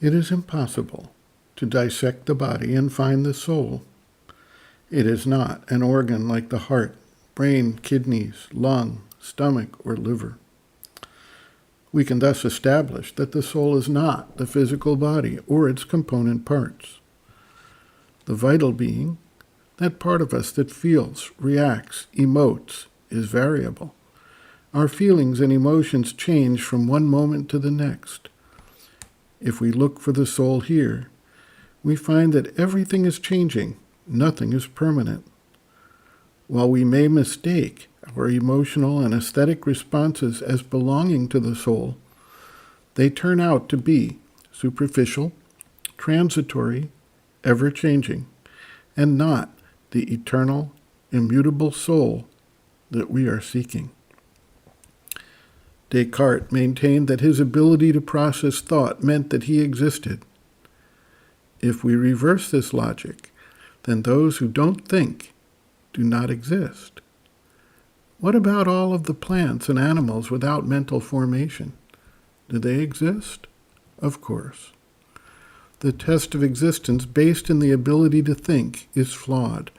It is impossible to dissect the body and find the soul. It is not an organ like the heart, brain, kidneys, lung, stomach, or liver. We can thus establish that the soul is not the physical body or its component parts. The vital being, that part of us that feels, reacts, emotes, is variable. Our feelings and emotions change from one moment to the next. If we look for the soul here, we find that everything is changing, nothing is permanent. While we may mistake our emotional and aesthetic responses as belonging to the soul, they turn out to be superficial, transitory, ever-changing, and not the eternal, immutable soul that we are seeking. Descartes maintained that his ability to process thought meant that he existed. If we reverse this logic, then those who don't think do not exist. What about all of the plants and animals without mental formation? Do they exist? Of course. The test of existence based in the ability to think is flawed,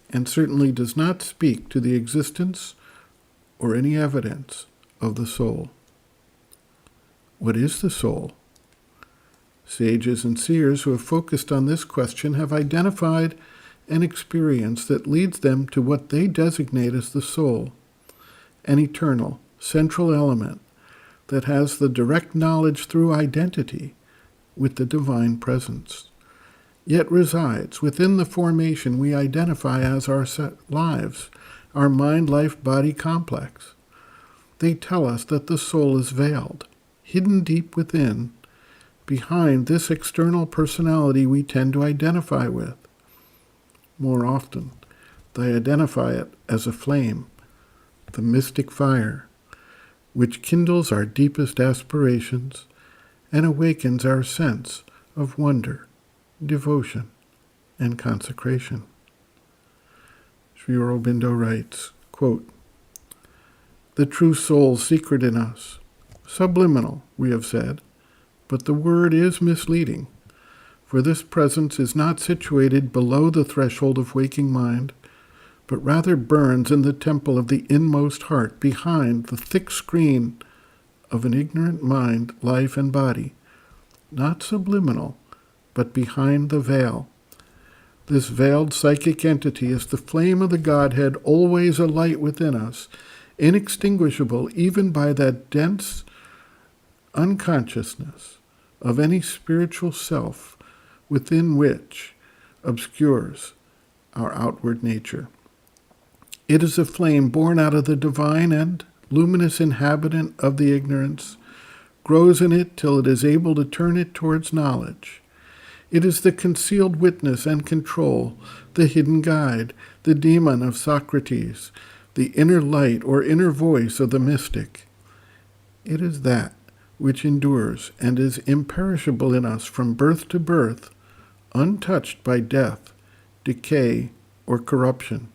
and certainly does not speak to the existence or any evidence of the soul. What is the soul? Sages and seers who have focused on this question have identified an experience that leads them to what they designate as the soul, an eternal, central element that has the direct knowledge through identity with the divine presence, yet resides within the formation we identify as our lives, our mind-life-body complex. They tell us that the soul is veiled, hidden deep within, behind this external personality we tend to identify with. More often, they identify it as a flame, the mystic fire, which kindles our deepest aspirations and awakens our sense of wonder, devotion, and consecration. Sri Aurobindo writes, quote, "The true soul secret in us, subliminal, we have said, but the word is misleading, for this presence is not situated below the threshold of waking mind, but rather burns in the temple of the inmost heart behind the thick screen of an ignorant mind, life, and body, not subliminal, but behind the veil. This veiled psychic entity is the flame of the Godhead, always alight within us, inextinguishable even by that dense unconsciousness of any spiritual self within which obscures our outward nature. It is a flame born out of the divine and luminous inhabitant of the ignorance, grows in it till it is able to turn it towards knowledge. It is the concealed witness and control, the hidden guide, the demon of Socrates, the inner light or inner voice of the mystic. It is that which endures and is imperishable in us from birth to birth, untouched by death, decay, or corruption,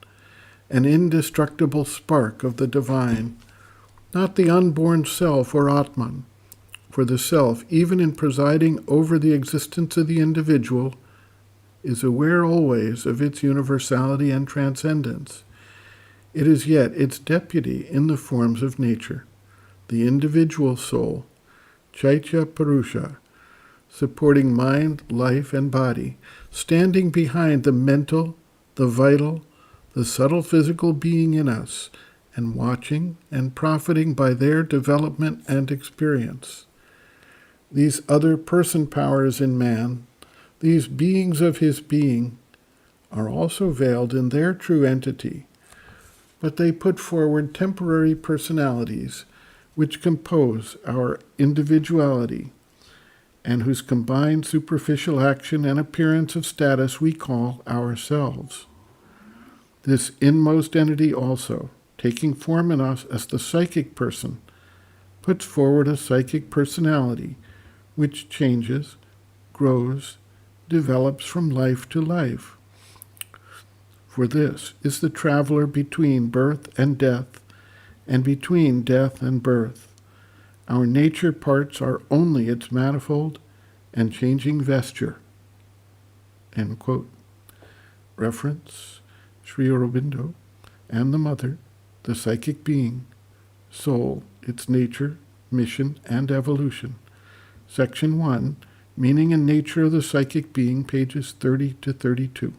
an indestructible spark of the divine, not the unborn self or Atman, for the self, even in presiding over the existence of the individual, is aware always of its universality and transcendence. It is yet its deputy in the forms of nature, the individual soul, Chaitya Purusha, supporting mind, life, and body, standing behind the mental, the vital, the subtle physical being in us, and watching and profiting by their development and experience. These other person powers in man, these beings of his being, are also veiled in their true entity, but they put forward temporary personalities which compose our individuality, and whose combined superficial action and appearance of status we call ourselves. This inmost entity also, taking form in us as the psychic person, puts forward a psychic personality which changes, grows, develops from life to life. For this is the traveler between birth and death, and between death and birth. Our nature parts are only its manifold and changing vesture. End quote. Reference, Sri Aurobindo, and the Mother, the Psychic Being, Soul, Its Nature, Mission, and Evolution. Section 1, Meaning and Nature of the Psychic Being, pages 30 to 32.